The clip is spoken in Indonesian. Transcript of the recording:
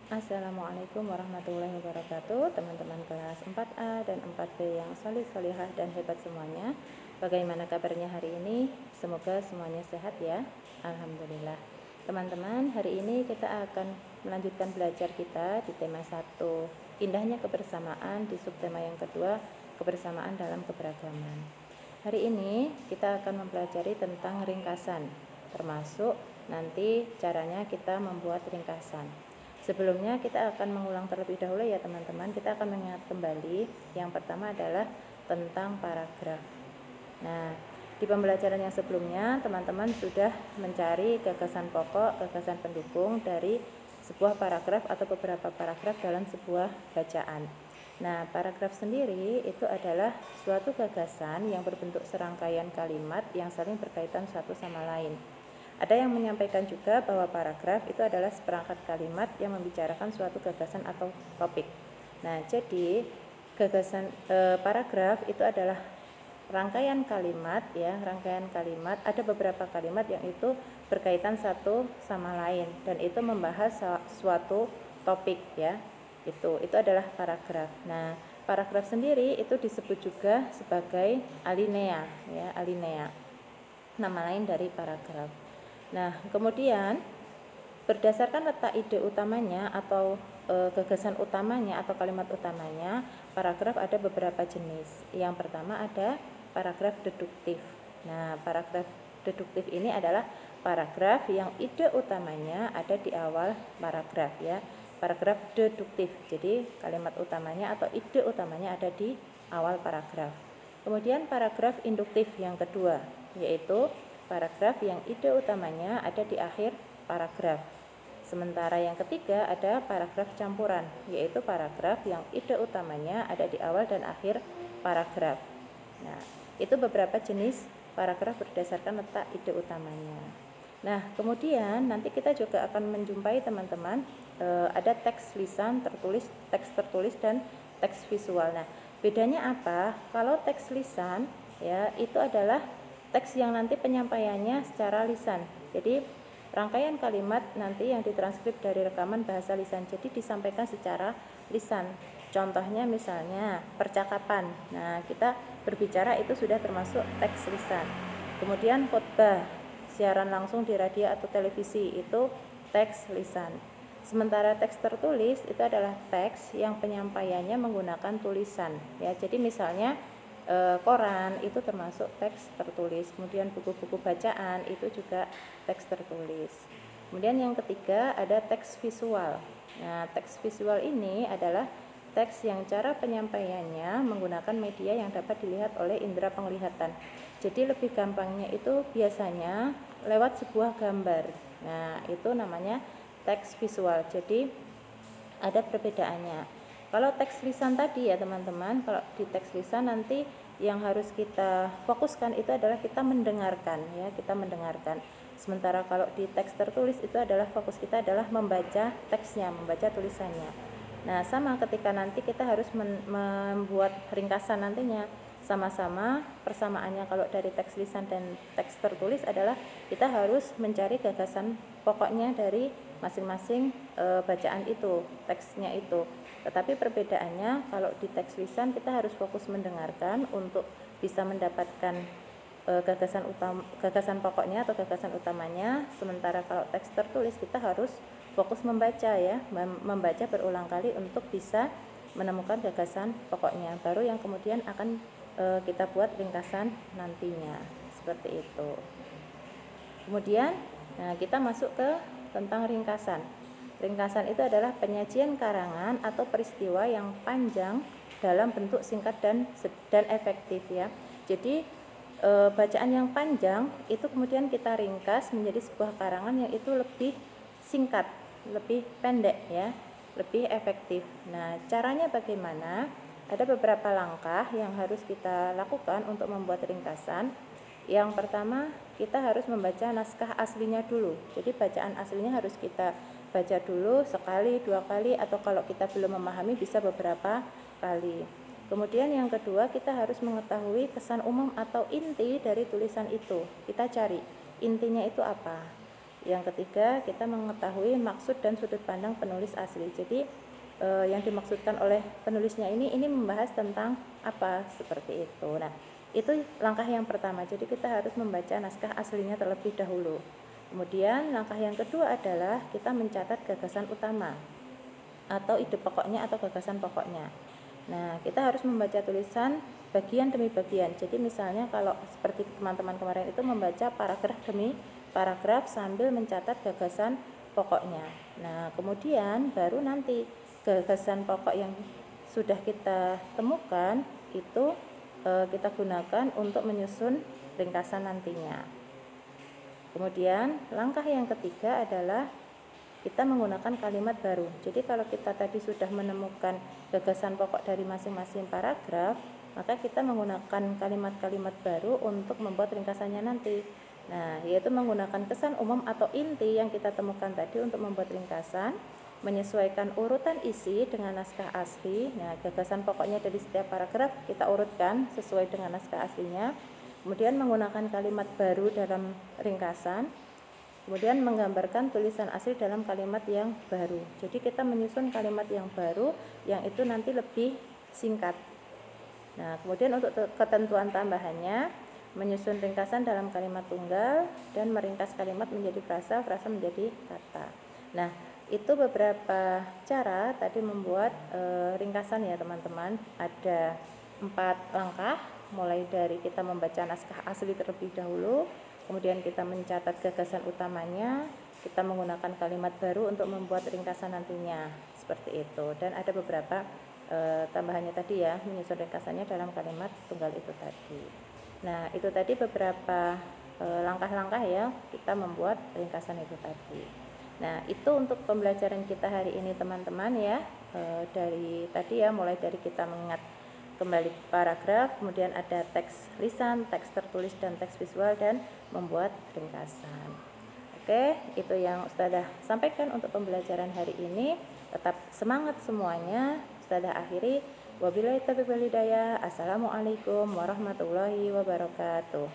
Assalamualaikum warahmatullahi wabarakatuh, teman-teman kelas 4A dan 4B yang solih-solihah dan hebat semuanya. Bagaimana kabarnya hari ini? Semoga semuanya sehat ya. Alhamdulillah. Teman-teman, hari ini kita akan melanjutkan belajar kita di tema 1, indahnya kebersamaan, di subtema yang kedua, kebersamaan dalam keberagaman. Hari ini kita akan mempelajari tentang ringkasan, termasuk nanti caranya kita membuat ringkasan. Sebelumnya kita akan mengulang terlebih dahulu ya teman-teman. Kita akan mengingat kembali. Yang pertama adalah tentang paragraf. Nah, di pembelajaran yang sebelumnya teman-teman sudah mencari gagasan pokok, gagasan pendukung dari sebuah paragraf atau beberapa paragraf dalam sebuah bacaan. Nah, paragraf sendiri itu adalah suatu gagasan yang berbentuk serangkaian kalimat yang saling berkaitan satu sama lain. Ada yang menyampaikan juga bahwa paragraf itu adalah seperangkat kalimat yang membicarakan suatu gagasan atau topik. Nah, jadi gagasan paragraf itu adalah rangkaian kalimat ya, rangkaian kalimat. Ada beberapa kalimat yang itu berkaitan satu sama lain dan itu membahas suatu topik ya. Itu adalah paragraf. Nah, paragraf sendiri itu disebut juga sebagai alinea ya, alinea. Nama lain dari paragraf. Nah, kemudian berdasarkan letak ide utamanya atau gagasan utamanya atau kalimat utamanya, paragraf ada beberapa jenis. Yang pertama ada paragraf deduktif. Nah, paragraf deduktif ini adalah paragraf yang ide utamanya ada di awal paragraf ya. Paragraf deduktif. Jadi, kalimat utamanya atau ide utamanya ada di awal paragraf. Kemudian paragraf induktif yang kedua, yaitu paragraf yang ide utamanya ada di akhir paragraf. Sementara yang ketiga ada paragraf campuran, yaitu paragraf yang ide utamanya ada di awal dan akhir paragraf. Nah, itu beberapa jenis paragraf berdasarkan letak ide utamanya. Nah, kemudian nanti kita juga akan menjumpai teman-teman ada teks lisan tertulis, teks tertulis dan teks visual. Nah, bedanya apa? Kalau teks lisan ya itu adalah teks yang nanti penyampaiannya secara lisan. Jadi rangkaian kalimat nanti yang ditranskrip dari rekaman bahasa lisan. Jadi disampaikan secara lisan. Contohnya misalnya percakapan. Nah, kita berbicara itu sudah termasuk teks lisan. Kemudian khotbah, siaran langsung di radio atau televisi itu teks lisan. Sementara teks tertulis itu adalah teks yang penyampaiannya menggunakan tulisan. Ya, jadi misalnya koran itu termasuk teks tertulis. Kemudian buku-buku bacaan itu juga teks tertulis. Kemudian yang ketiga ada teks visual. Nah, teks visual ini adalah teks yang cara penyampaiannya menggunakan media yang dapat dilihat oleh indera penglihatan. Jadi lebih gampangnya itu biasanya lewat sebuah gambar. Nah, itu namanya teks visual. Jadi ada perbedaannya. Kalau teks lisan tadi ya teman-teman, kalau di teks lisan nanti yang harus kita fokuskan itu adalah kita mendengarkan ya, kita mendengarkan. Sementara kalau di teks tertulis itu adalah fokus kita adalah membaca teksnya, membaca tulisannya. Nah, sama ketika nanti kita harus membuat ringkasan nantinya. Sama-sama persamaannya kalau dari teks lisan dan teks tertulis adalah kita harus mencari gagasan pokoknya dari masing-masing bacaan itu, teksnya itu. Tetapi perbedaannya kalau di teks lisan kita harus fokus mendengarkan untuk bisa mendapatkan gagasan pokoknya atau gagasan utamanya. Sementara kalau teks tertulis kita harus fokus membaca ya, membaca berulang kali untuk bisa menemukan gagasan pokoknya. Baru yang kemudian akan kita buat ringkasan nantinya. Seperti itu. Kemudian kita masuk ke tentang ringkasan. Ringkasan itu adalah penyajian karangan atau peristiwa yang panjang dalam bentuk singkat dan efektif ya. Jadi bacaan yang panjang itu kemudian kita ringkas menjadi sebuah karangan yang itu lebih singkat, lebih pendek ya, lebih efektif. Nah, caranya bagaimana? Ada beberapa langkah yang harus kita lakukan untuk membuat ringkasan. Yang pertama, kita harus membaca naskah aslinya dulu. Jadi bacaan aslinya harus kita baca dulu sekali, 2 kali, atau kalau kita belum memahami bisa beberapa kali. Kemudian yang kedua, kita harus mengetahui kesan umum atau inti dari tulisan itu. Kita cari intinya itu apa. Yang ketiga, kita mengetahui maksud dan sudut pandang penulis asli. Jadi yang dimaksudkan oleh penulisnya ini membahas tentang apa, seperti itu. Nah, itu langkah yang pertama. Jadi kita harus membaca naskah aslinya terlebih dahulu. Kemudian langkah yang kedua adalah kita mencatat gagasan utama atau ide pokoknya atau gagasan pokoknya. Nah, kita harus membaca tulisan bagian demi bagian. Jadi misalnya kalau seperti teman-teman kemarin itu membaca paragraf demi paragraf sambil mencatat gagasan pokoknya. Nah, kemudian baru nanti gagasan pokok yang sudah kita temukan itu kita gunakan untuk menyusun ringkasan nantinya. Kemudian langkah yang ketiga adalah kita menggunakan kalimat baru. Jadi kalau kita tadi sudah menemukan gagasan pokok dari masing-masing paragraf, maka kita menggunakan kalimat-kalimat baru untuk membuat ringkasannya nanti. Nah, yaitu menggunakan kesan umum atau inti yang kita temukan tadi untuk membuat ringkasan, menyesuaikan urutan isi dengan naskah asli. Nah, gagasan pokoknya dari setiap paragraf kita urutkan sesuai dengan naskah aslinya. Kemudian menggunakan kalimat baru dalam ringkasan. Kemudian menggambarkan tulisan asli dalam kalimat yang baru. Jadi kita menyusun kalimat yang baru yang itu nanti lebih singkat. Nah, kemudian untuk ketentuan tambahannya, menyusun ringkasan dalam kalimat tunggal dan meringkas kalimat menjadi frasa, frasa menjadi kata. Nah, itu beberapa cara tadi membuat ringkasan ya teman-teman. Ada 4 langkah, mulai dari kita membaca naskah asli terlebih dahulu, kemudian kita mencatat gagasan utamanya, kita menggunakan kalimat baru untuk membuat ringkasan nantinya, seperti itu. Dan ada beberapa tambahannya tadi ya, menyusun ringkasannya dalam kalimat tunggal itu tadi. Nah, itu tadi beberapa langkah-langkah ya kita membuat ringkasan itu tadi. Nah, itu untuk pembelajaran kita hari ini teman-teman ya. Dari tadi ya, mulai dari kita mengingat kembali paragraf, kemudian ada teks lisan, teks tertulis, dan teks visual, dan membuat ringkasan. Oke, itu yang Ustadzah sampaikan untuk pembelajaran hari ini. Tetap semangat semuanya. Ustadzah akhiri. Wabillahi taufiq wal hidayah. Assalamualaikum warahmatullahi wabarakatuh.